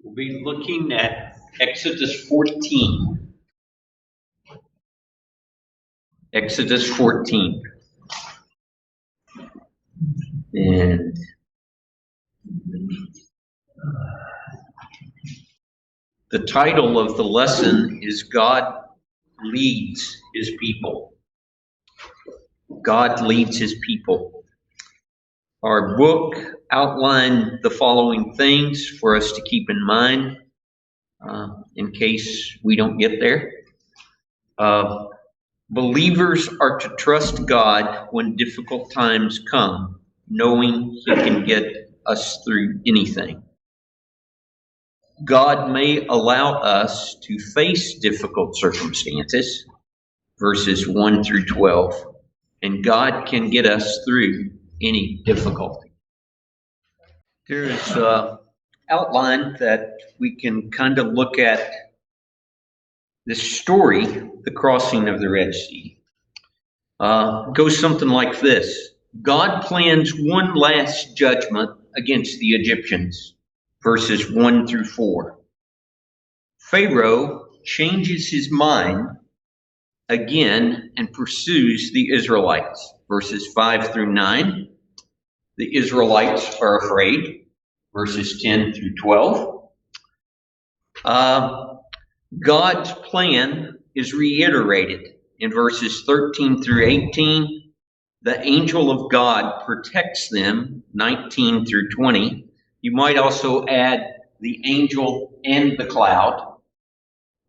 We'll be looking at Exodus 14. Exodus 14. And the title of the lesson is God Leads His People. God leads His people. Our book outlined the following things for us to keep in mind in case we don't get there. Believers are to trust God when difficult times come, knowing He can get us through anything. God may allow us to face difficult circumstances, verses 1 through 12, and God can get us through any difficulty. There's an outline that we can kind of look at this story, the crossing of the Red Sea. Goes something like this. God plans one last judgment against the Egyptians, verses 1 through 4. Pharaoh changes his mind again and pursues the Israelites, verses 5 through 9. The Israelites are afraid, verses 10 through 12. God's plan is reiterated in verses 13 through 18. The angel of God protects them, 19 through 20. You might also add the angel and the cloud.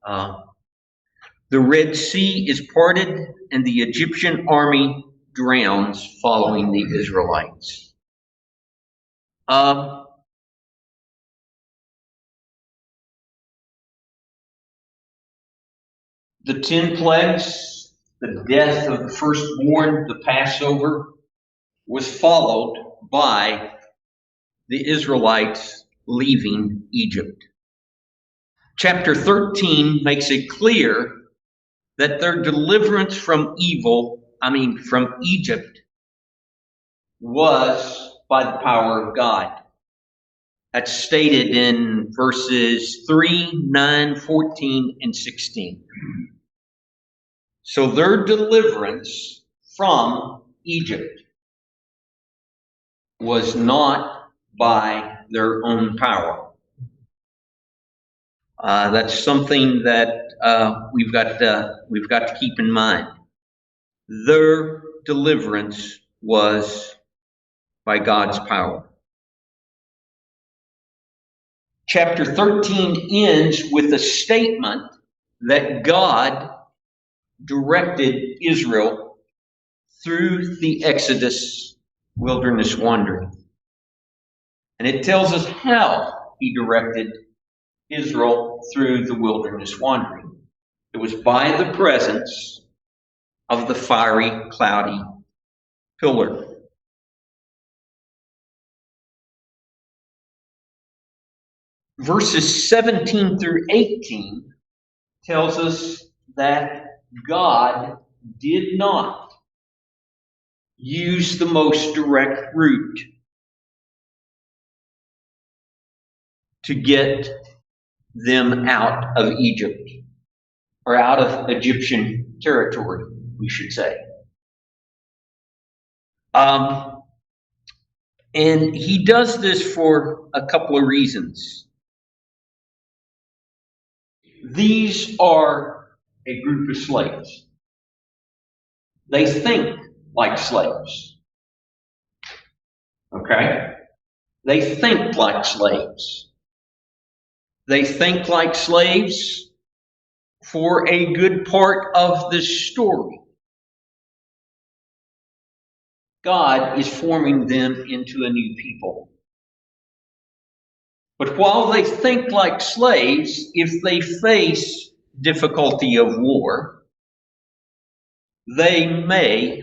The Red Sea is parted and the Egyptian army drowns following the Israelites. The 10 plagues, the death of the firstborn, the Passover, was followed by the Israelites leaving Egypt. Chapter 13 makes it clear that their deliverance from from Egypt, was by the power of God. That's stated in verses 3, 9, 14, and 16. So their deliverance from Egypt was not by their own power. That's something that we've got to keep in mind. Their deliverance was by God's power. Chapter 13 ends with a statement that God directed Israel through the Exodus wilderness wandering. And it tells us how He directed Israel through the wilderness wandering. It was by the presence of the fiery, cloudy pillar. Verses 17 through 18 tells us that God did not use the most direct route to get them out of Egypt, or out of Egyptian territory, we should say. And He does this for a couple of reasons. These are a group of slaves. They think like slaves. Okay? They think like slaves. They think like slaves for a good part of this story. God is forming them into a new people. But while they think like slaves, if they face difficulty of war, they may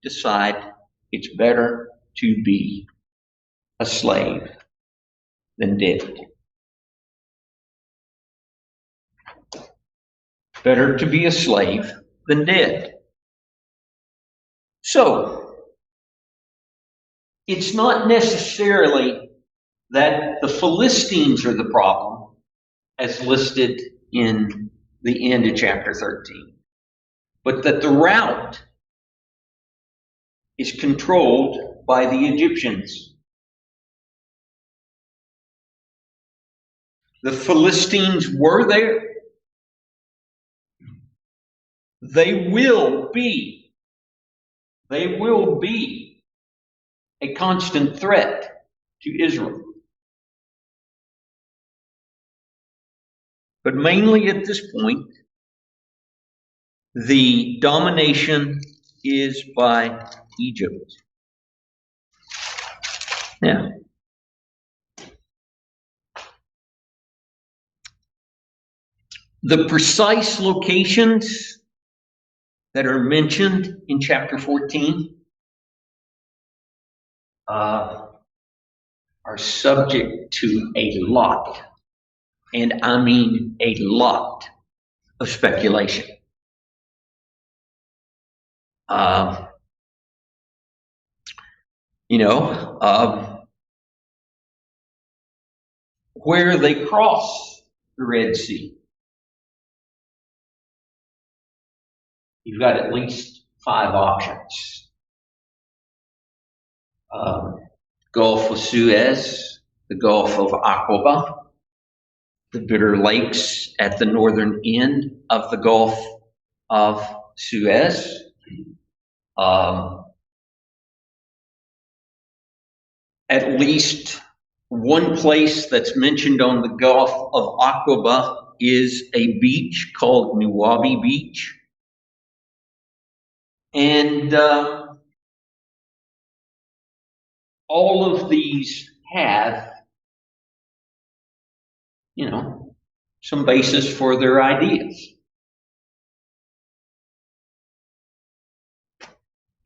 decide it's better to be a slave than dead. Better to be a slave than dead. So, it's not necessarily that the Philistines are the problem. as listed in the end of chapter 13, but that the route is controlled by the Egyptians. The Philistines were there. They will be a constant threat to Israel. But mainly at this point, the domination is by Egypt. Now, the precise locations that are mentioned in chapter 14 are subject to a lot, and I mean a lot, of speculation. Where they cross the Red Sea, you've got at least 5 options. Gulf of Suez, the Gulf of Aqaba, the Bitter Lakes at the northern end of the Gulf of Suez. At least one place that's mentioned on the Gulf of Aqaba is a beach called Nuwabi Beach. And all of these have, some basis for their ideas.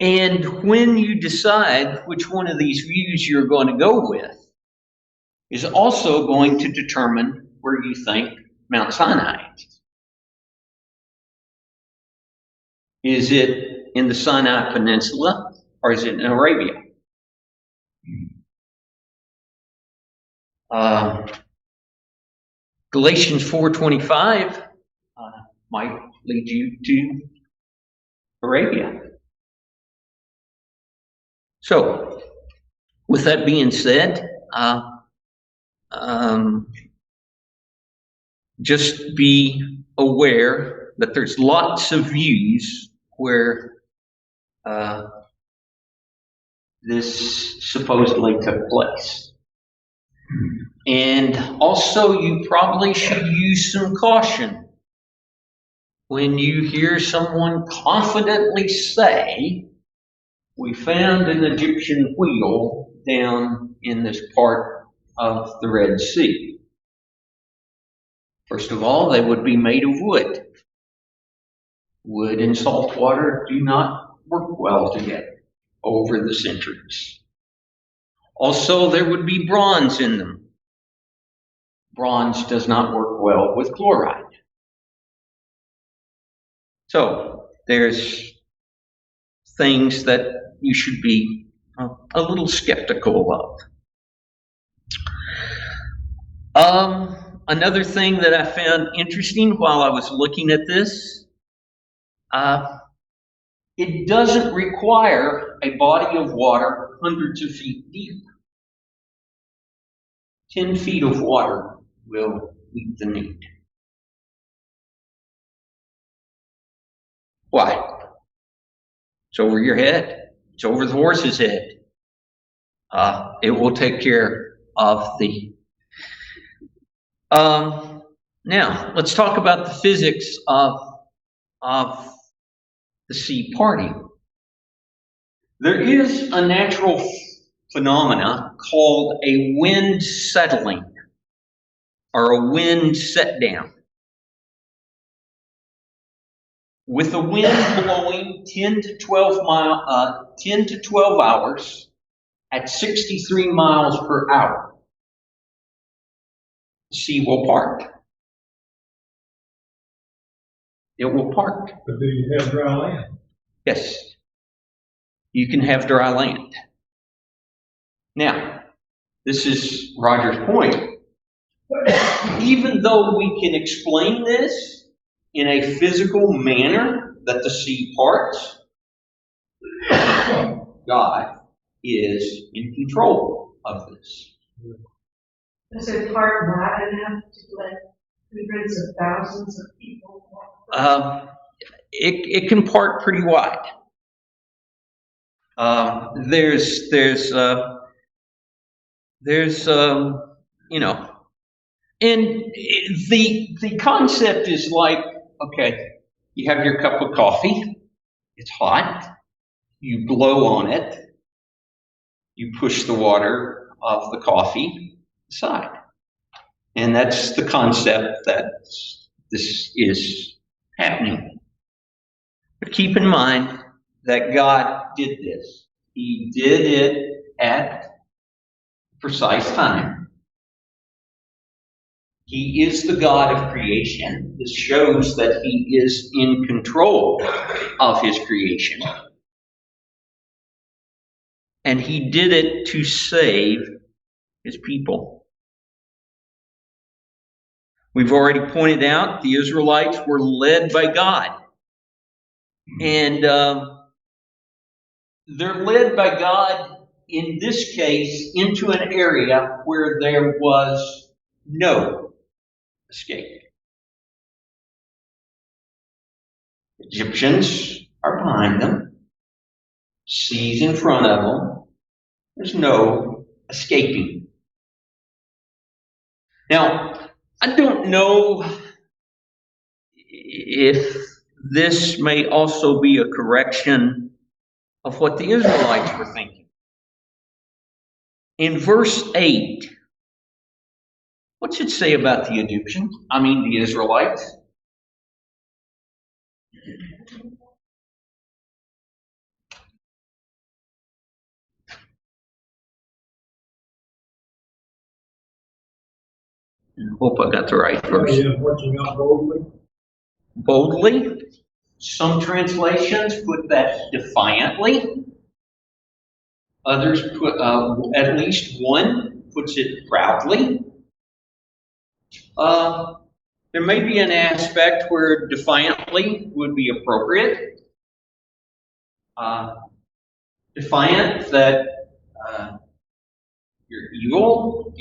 And when you decide which one of these views you're going to go with is also going to determine where you think Mount Sinai is. Is it in the Sinai Peninsula or is it in Arabia? Galatians 4:25 might lead you to Arabia. So, with that being said, just be aware that there's lots of views where this supposedly took place. And also, you probably should use some caution when you hear someone confidently say, "We found an Egyptian wheel down in this part of the Red Sea." First of all, they would be made of wood. Wood and salt water do not work well together over the centuries. Also, there would be bronze in them. Bronze does not work well with chloride. So, there's things that you should be a little skeptical of. Another thing that I found interesting while I was looking at this, it doesn't require a body of water hundreds of feet deep. 10 feet of water will meet the need. Why? It's over your head. It's over the horse's head. It will take care of the... Now, let's talk about the physics of the sea parting. There is a natural phenomena called a wind settling or a wind set down. With the wind blowing 10 to 12 hours at 63 miles per hour, the sea will part. It will part. But do you have dry land? Yes. You can have dry land. Now, this is Roger's point. even though we can explain this in a physical manner, that the sea parts, God is in control of this. Is it part wide enough to let hundreds of thousands of people walk? It can part pretty wide. There's you know, and the concept is like, okay, you have your cup of coffee, it's hot, you blow on it, you push the water of the coffee aside. And that's the concept that this is happening. But keep in mind that God did this. He did it at precise time. He is the God of creation. This shows that He is in control of His creation. And He did it to save His people. We've already pointed out the Israelites were led by God. And they're led by God, in this case, into an area where there was no escape. Egyptians are behind them, seas in front of them. There's no escaping. Now, I don't know if this may also be a correction of what the Israelites were thinking. In verse 8, what's it say about the Egyptians? The Israelites? I hope I got the right verse. Marching out boldly. Boldly. Some translations put that defiantly. Others put, at least one puts it proudly. There may be an aspect where defiantly would be appropriate. Defiant that you're evil,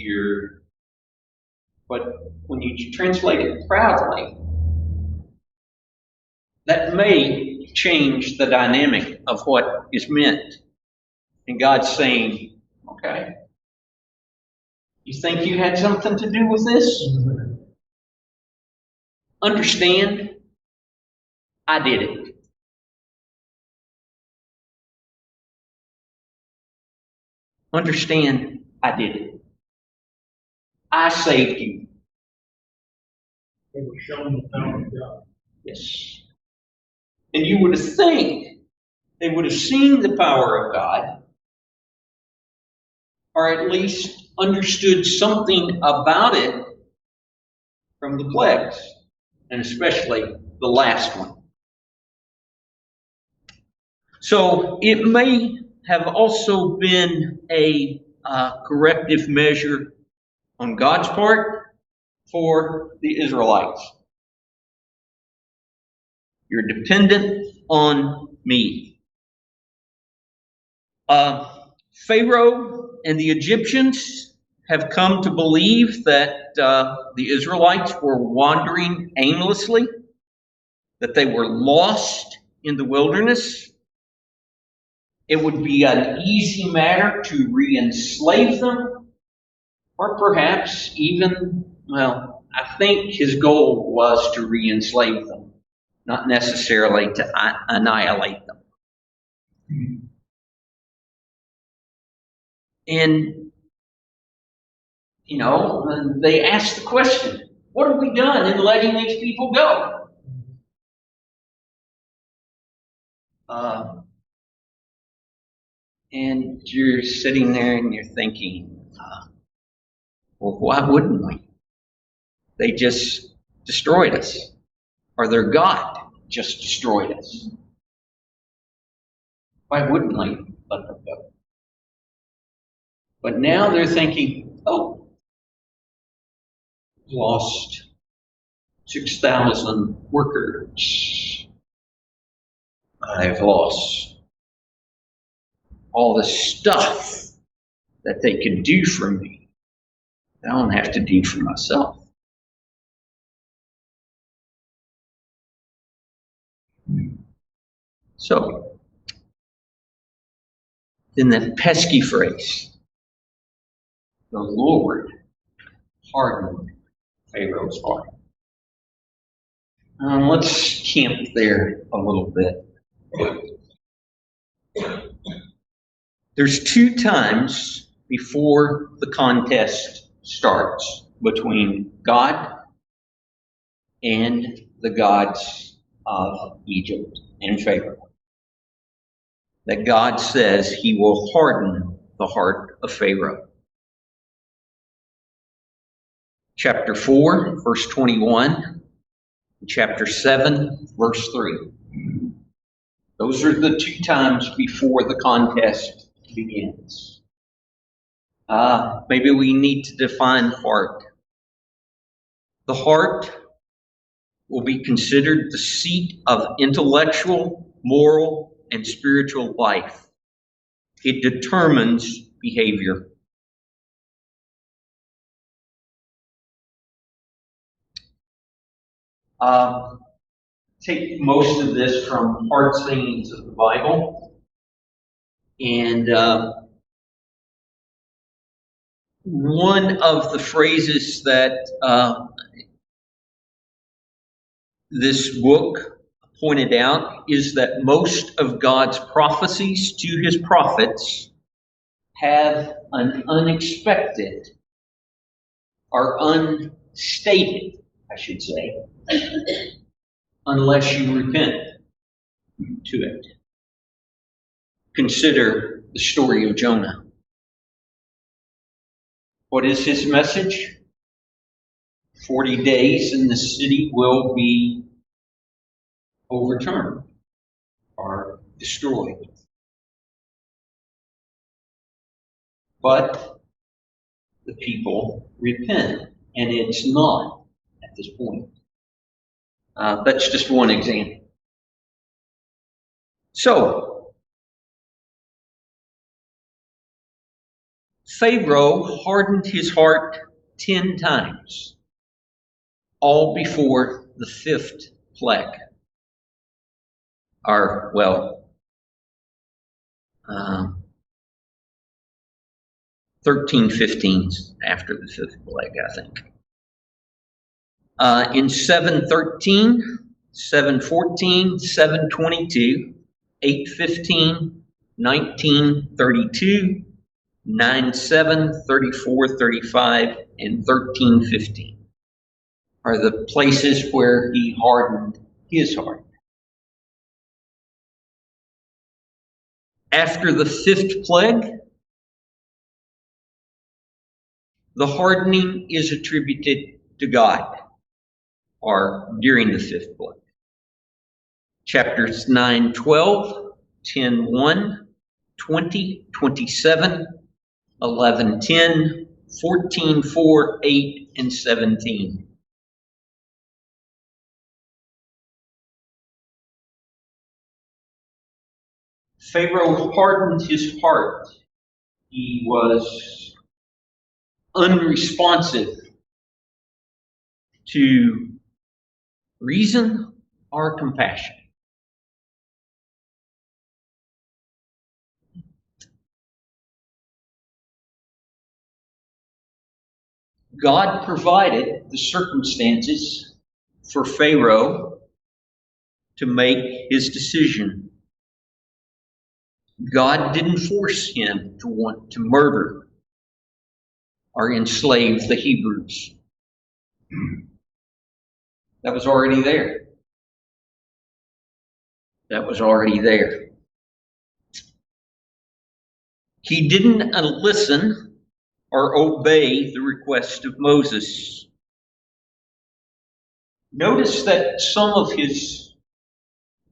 but when you translate it proudly, that may change the dynamic of what is meant. And God's saying, okay, you think you had something to do with this? Understand, I did it. Understand, I did it. I saved you. They were shown the power of God. Yes. And you would think they would have seen the power of God, or at least understood something about it from the plagues, and especially the last one. So it may have also been a corrective measure on God's part for the Israelites. You're dependent on me. Pharaoh and the Egyptians have come to believe that the Israelites were wandering aimlessly, that they were lost in the wilderness. It would be an easy matter to re-enslave them, or perhaps even, I think his goal was to re-enslave them, not necessarily to annihilate them. And, they asked the question, what have we done in letting these people go? And you're sitting there and you're thinking, well, why wouldn't we? They just destroyed us. Or their God just destroyed us. Why wouldn't we let them go? But now they're thinking, oh, lost 6,000 workers. I've lost all the stuff that they can do for me. I don't have to do for myself. So, then that pesky phrase, the Lord hardened Pharaoh's heart. Let's camp there a little bit. There's two times before the contest starts between God and the gods of Egypt and Pharaoh that God says he will harden the heart of Pharaoh. Chapter 4, verse 21, chapter 7, verse 3. Those are the two times before the contest begins. Maybe we need to define heart. The heart will be considered the seat of intellectual, moral, and spiritual life. It determines behavior. Take most of this from Heart Sayings of the Bible. And one of the phrases that this book pointed out is that most of God's prophecies to his prophets have an unexpected or unstated, I should say, unless you repent to it. Consider the story of Jonah. What is his message? 40 days and the city will be overturned or destroyed. But the people repent, and it's not at this point. That's just one example. So, Pharaoh hardened his heart 10 times, all before the 5th plague. 13, 15 after the 5th plague, I think. In 7:13, 7:14, 7:22, 8:15, 19:32, 9:7, 34:35, and 13:15 are the places where he hardened his heart. After the 5th plague, the hardening is attributed to God, or during the 5th plague. Chapters 9, 12, 10, 1, 20, 27, 11, 10, 14, 4, 8, and 17. Pharaoh hardened his heart. He was unresponsive to reason or compassion. God provided the circumstances for Pharaoh to make his decision. God didn't force him to want to murder or enslave the Hebrews. That was already there. That was already there. He didn't listen or obey the request of Moses. Notice that some of his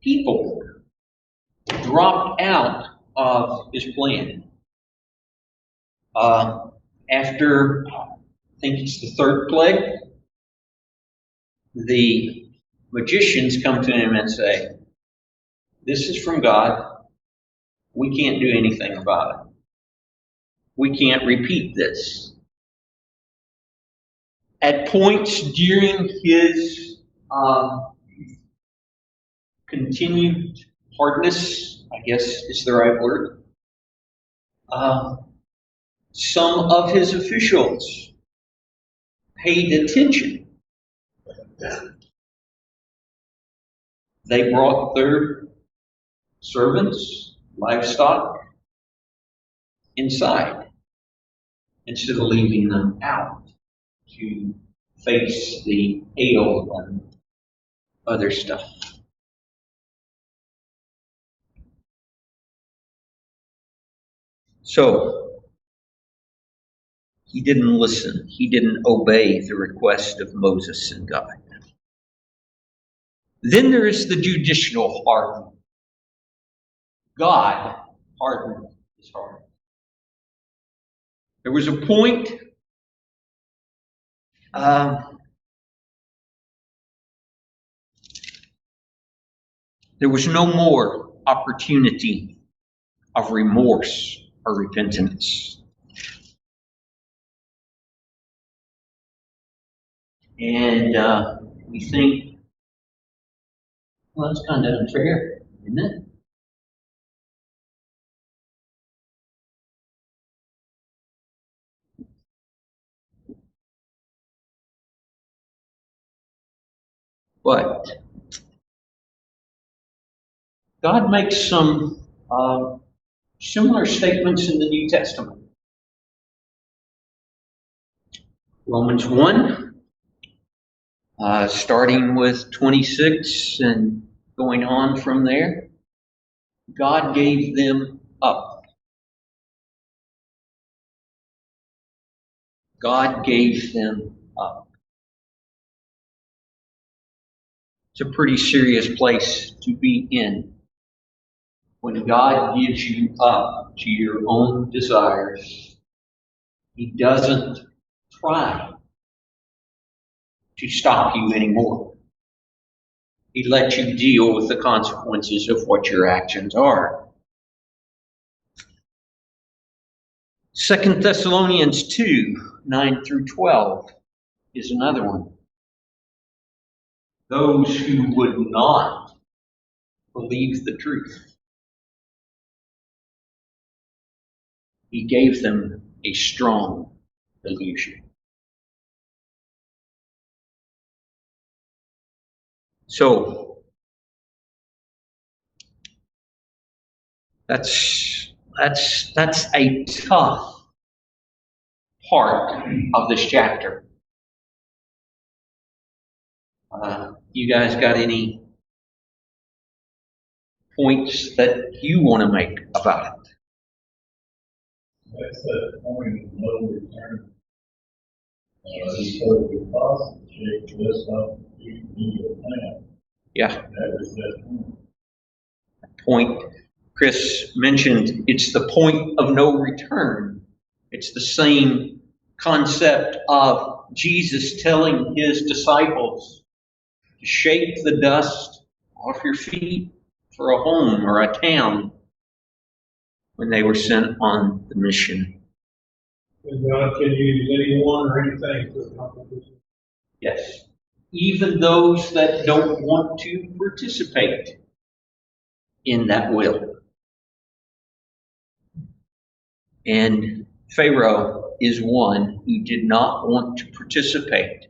people dropped out of his plan. After, I think it's the 3rd plague, the magicians come to him and say, "This is from God. We can't do anything about it. We can't repeat this." At points during his continued hardness, I guess is the right word, some of his officials paid attention. They brought their servants, livestock, inside instead of leaving them out to face the hail and other stuff. So, he didn't listen. He didn't obey the request of Moses and God. Then there is the judicial hardening. God hardened his heart. There was a point there was no more opportunity of remorse or repentance. And we think, well, that's kind of unfair, isn't it? But God makes some similar statements in the New Testament. Romans 1, starting with 26 and going on from there. God gave them up. God gave them up. It's a pretty serious place to be in when God gives you up to your own desires. He doesn't try to stop you anymore. He lets you deal with the consequences of what your actions are. 2 Thessalonians 2, 9 through 12 is another one. Those who would not believe the truth, he gave them a strong delusion. So, that's a tough part of this chapter. You guys got any points that you want to make about it? That's the point of no return. He told the apostles, shake this up, you can do your plan. Yeah. That was that Point. Chris mentioned it's the point of no return. It's the same concept of Jesus telling his disciples to shake the dust off your feet for a home or a town when they were sent on the mission. And God can use anyone or anything to accomplish this. Yes. Even those that don't want to participate in that will. And Pharaoh is one who did not want to participate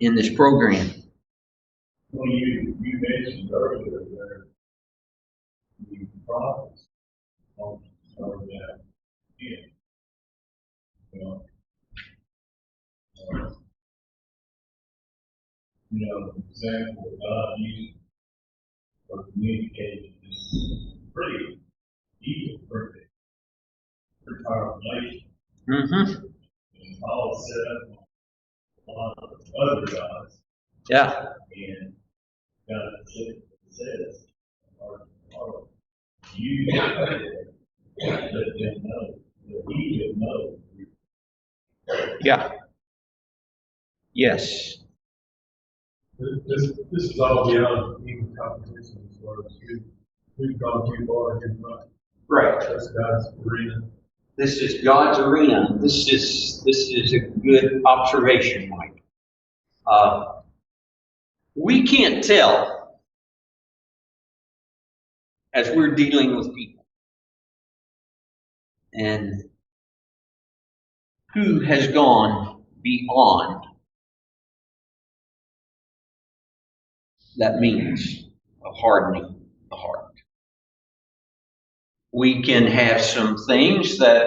in this program. Well, you mentioned earlier that the prophets don't start that in. The example that God used for communicating is pretty evil, pretty powerful nation. Mm-hmm. And all set up a lot of other gods. Yeah. And God says, you let them know that he will know. Yeah. Yes. This is all beyond human competition as far as who's gone too far and who's not. Right. That's God's arena. This is God's arena. This is a good observation, Mike. We can't tell as we're dealing with people and who has gone beyond that means of hardening the heart. We can have some things that,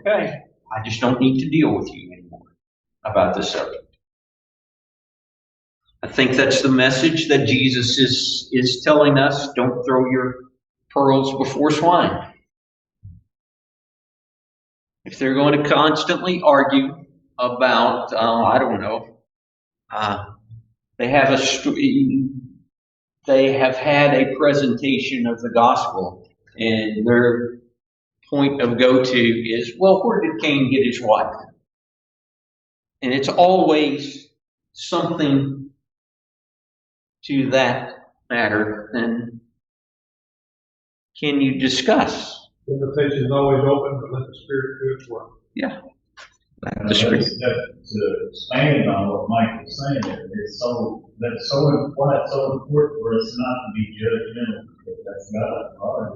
okay, I just don't need to deal with you anymore about this subject. I think that's the message that Jesus is telling us. Don't throw your pearls before swine. If they're going to constantly argue about, I don't know, they have had a presentation of the gospel, and their point of go-to is, well, where did Cain get his wife? And it's always something to that matter. Then can you discuss? The invitation is always open, but let the Spirit do its work. Yeah. To expand on what Mike was saying, why it's so important for us not to be judgmental, because that's God's heart,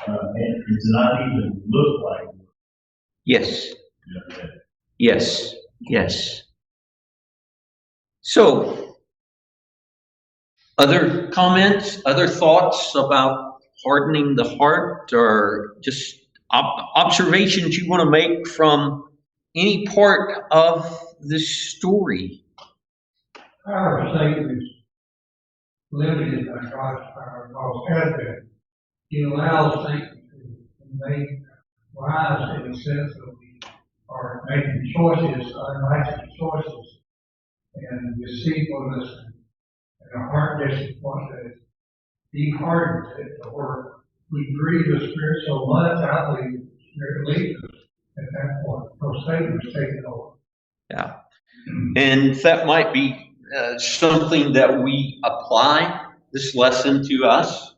and to not even look like. Yes. Yes. Yes. So, other comments, other thoughts about hardening the heart, or just observations you want to make from any part of this story? Power of Satan is limited by God's power, because Advent, He allows Satan to make lives in the sense that we are making choices, unrighteous choices, and deceitfulness, and a heart disappointment. He hardens it, or we grieve the Spirit so much, I believe the Spirit leaves us at that point, because Satan is taking over. Yeah. And that might be something that we apply this lesson to us,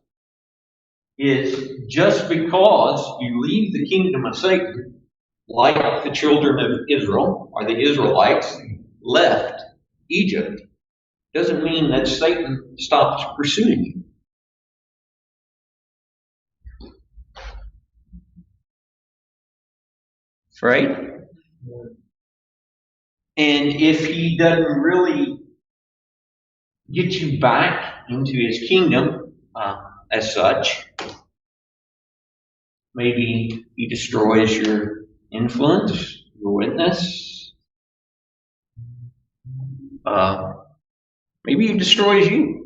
is just because you leave the kingdom of Satan, like the children of Israel, or the Israelites, left Egypt, doesn't mean that Satan stops pursuing you. Right? And if he doesn't really get you back into his kingdom as such, maybe he destroys your influence, your witness. Maybe he destroys you.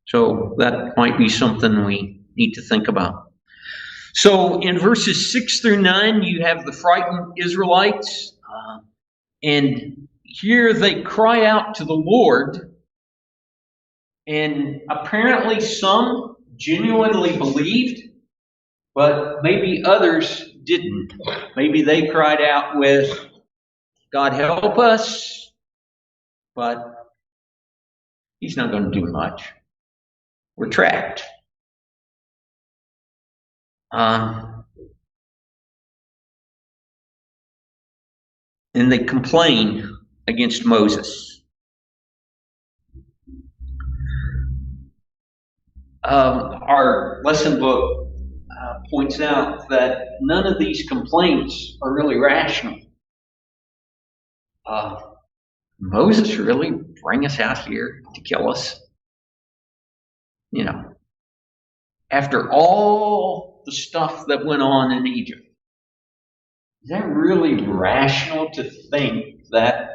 So that might be something we need to think about. So in verses 6 through 9, you have the frightened Israelites. And here they cry out to the Lord. And apparently some genuinely believed, but maybe others didn't. Maybe they cried out with, God help us, but he's not going to do much. We're trapped. And they complain against Moses. Our lesson book points out that none of these complaints are really rational. Moses really bring us out here to kill us? You know, after all the stuff that went on in Egypt, is that really rational to think that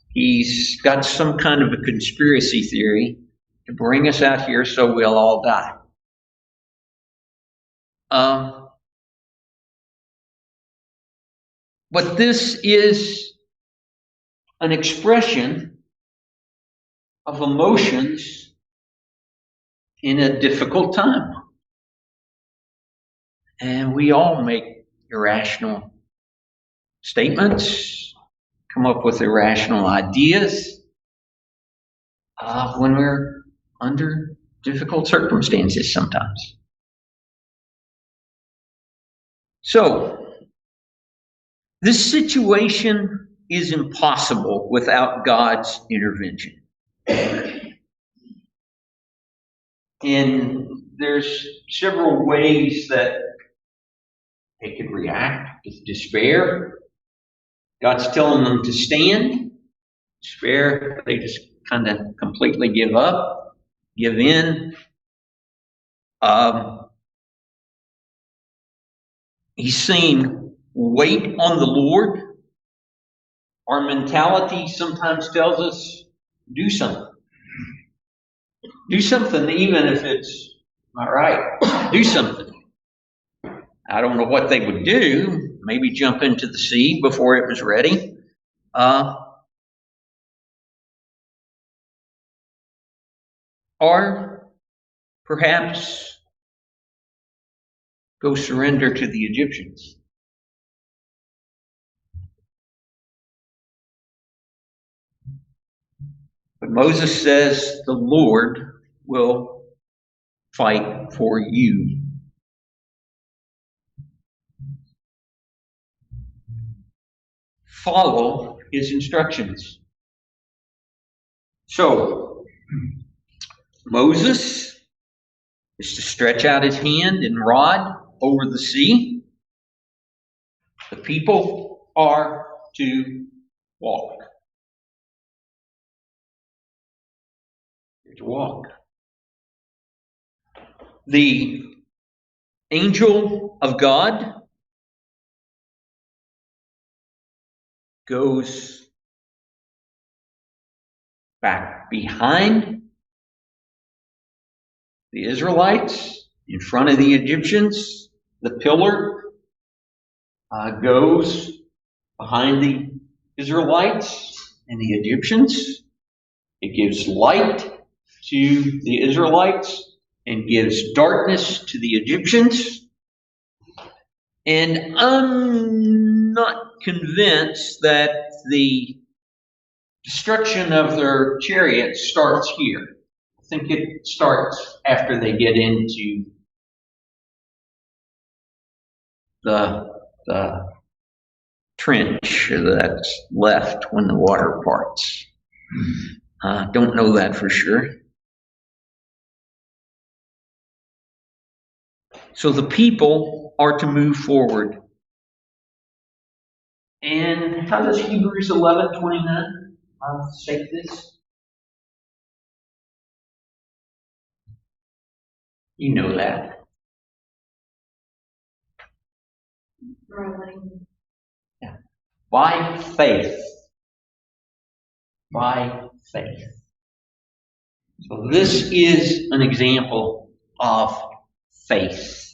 he's got some kind of a conspiracy theory to bring us out here so we'll all die? But this is an expression of emotions in a difficult time. And we all make irrational statements, come up with irrational ideas when we're under difficult circumstances sometimes. So, this situation is impossible without God's intervention. And there's several ways that they could react with despair. God's telling them to stand. Despair, they just kind of completely give up, give in. He's saying, wait on the Lord. Our mentality sometimes tells us, do something. Do something, even if it's not right. Do something. I don't know what they would do. Maybe jump into the sea before it was ready. Or perhaps go surrender to the Egyptians. But Moses says the Lord will fight for you. Follow his instructions. So, Moses is to stretch out his hand and rod over the sea. The people are to walk. They're to walk. The angel of God goes back behind the Israelites, in front of the Egyptians. The pillar goes behind the Israelites and the Egyptians. It gives light to the Israelites and gives darkness to the Egyptians. And I'm not convinced that the destruction of their chariots starts here. I think it starts after they get into the trench that's left when the water parts. Don't know that for sure. So the people are to move forward. And how does Hebrews 11:29 say this? You know that. Yeah. By faith. By faith. So this is an example of faith.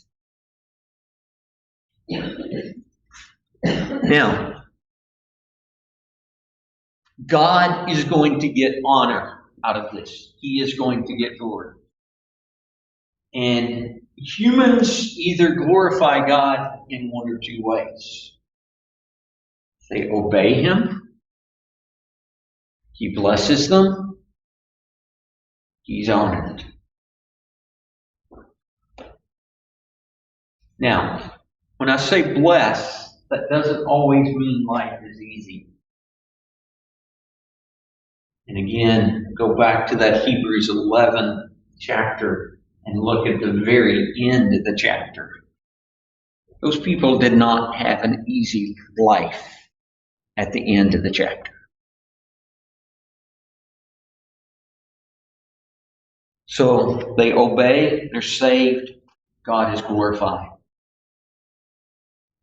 Now, God is going to get honor out of this. He is going to get glory. And humans either glorify God in one or two ways. They obey Him. He blesses them. He's honored. Now, when I say bless, that doesn't always mean life is easy. And again, go back to that Hebrews 11 chapter and look at the very end of the chapter. Those people did not have an easy life at the end of the chapter. So they obey, they're saved, God is glorified.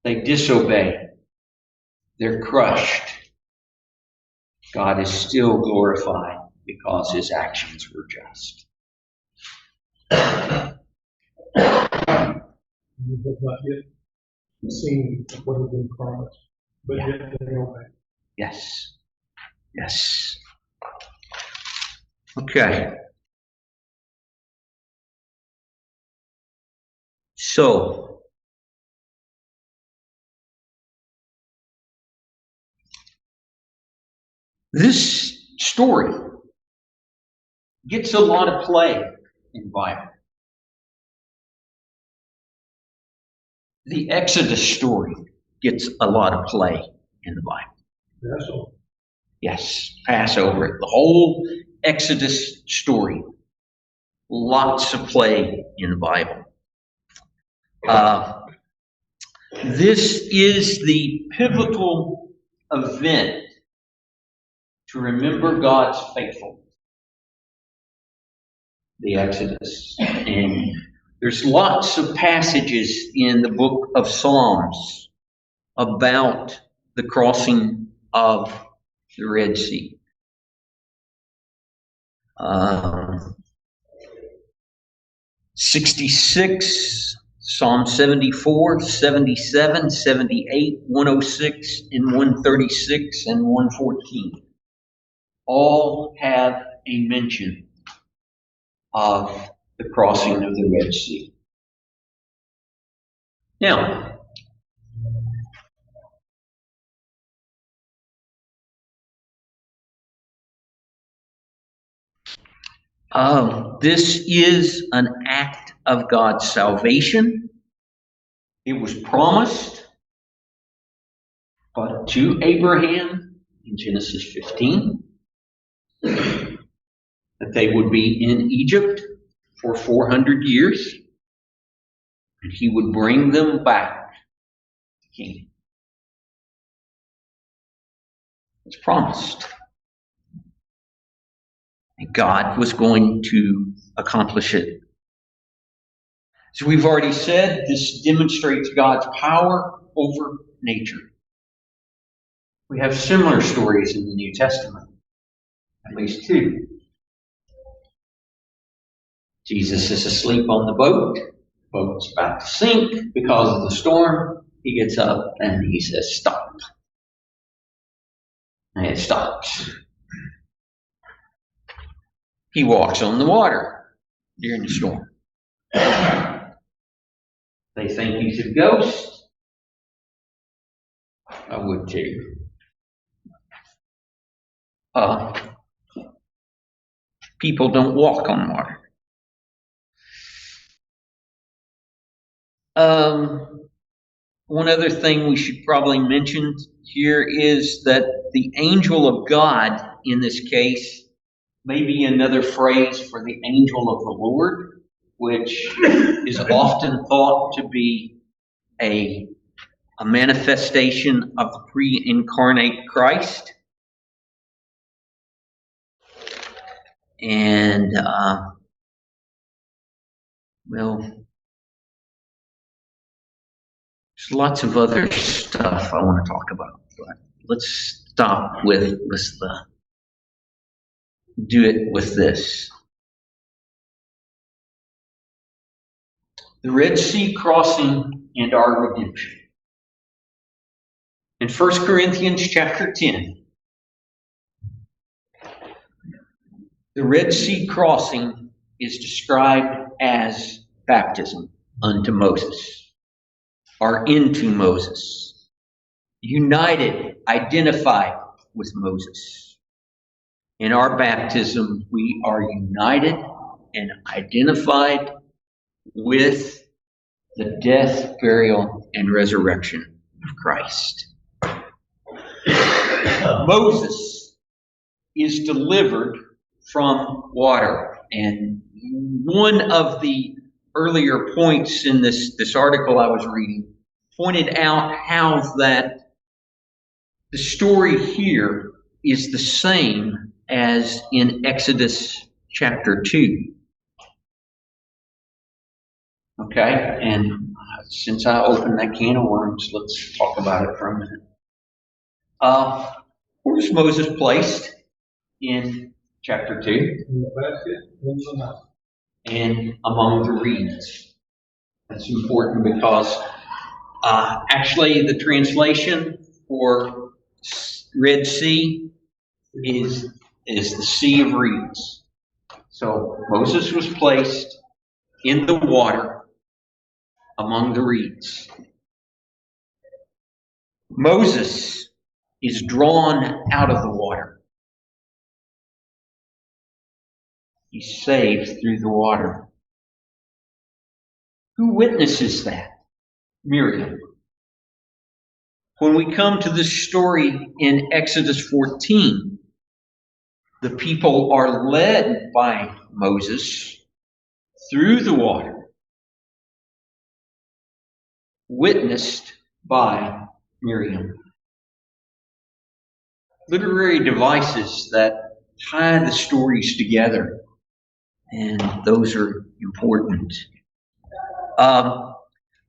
They disobey, they're crushed. God is still glorified because His actions were just. Not yet seen what has been promised, but yet they obey. Yes. Yes. Okay. So, This story gets a lot of play in the Bible. The Exodus story gets a lot of play in the Bible. Passover. Yes, Passover. The whole Exodus story. Lots of play in the Bible. This is the pivotal event to remember God's faithfulness. The Exodus. And there's lots of passages in the book of Psalms about the crossing of the Red Sea. 66, Psalm 74, 77, 78, 106, and 136, and 114 all have a mention of the crossing of the Red Sea. Now, this is an act of God's salvation. It was promised to Abraham in Genesis 15 that they would be in Egypt for 400 years and he would bring them back to Canaan. It's promised. And God was going to accomplish it. As we've already said, this demonstrates God's power over nature. We have similar stories in the New Testament, at least two. Jesus is asleep on the boat. The boat's about to sink because of the storm. He gets up and he says, "Stop." And it stops. He walks on the water during the storm. They think he's a ghost. I would too. People don't walk on water. One other thing we should probably mention here is that the angel of God in this case may be another phrase for the angel of the Lord, which is often thought to be a manifestation of the pre-incarnate Christ. And, there's lots of other stuff I want to talk about, but let's stop with do it with this. The Red Sea crossing and our redemption. In 1 Corinthians chapter 10, the Red Sea crossing is described as baptism unto Moses, or into Moses, united, identified with Moses. In our baptism, we are united and identified with the death, burial, and resurrection of Christ. Moses is delivered from water. And one of the earlier points in this article I was reading pointed out how that the story here is the same as in Exodus chapter 2. Okay, and since I opened that can of worms, let's talk about it for a minute. Where's Moses placed in chapter 2? In the basket, in the mouth. And among the reeds. That's important because actually the translation for Red Sea is the Sea of Reeds. So Moses was placed in the water among the reeds. Moses is drawn out of the water. He's saved through the water. Who witnesses that? Miriam. When we come to this story in Exodus 14, the people are led by Moses through the water, witnessed by Miriam. Literary devices that tie the stories together, and those are important.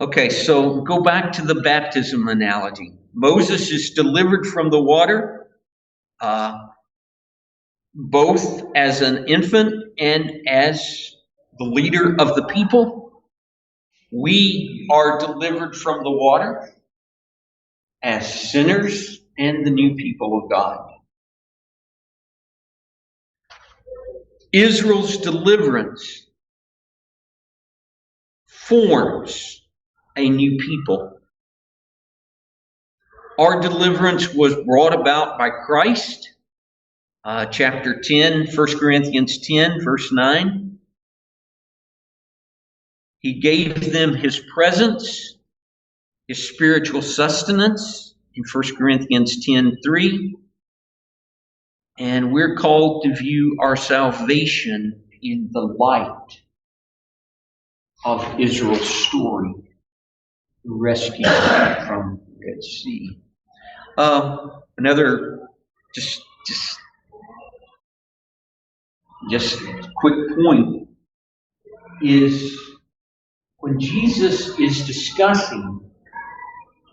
Okay, so go back to the baptism analogy. Moses is delivered from the water, both as an infant and as the leader of the people. We are delivered from the water as sinners and the new people of God. Israel's deliverance forms a new people. Our deliverance was brought about by Christ. Chapter 10, 1 Corinthians 10, verse 9. He gave them his presence, his spiritual sustenance in 1 Corinthians 10, 3. And we're called to view our salvation in the light of Israel's story, rescued from the Red Sea. Another just quick point is when Jesus is discussing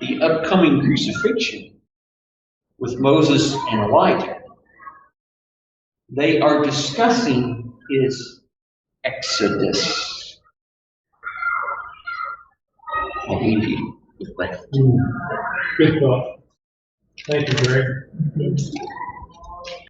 the upcoming crucifixion with Moses and Elijah, they are discussing his exodus. I leave you with that. Good thought. Thank you, Greg.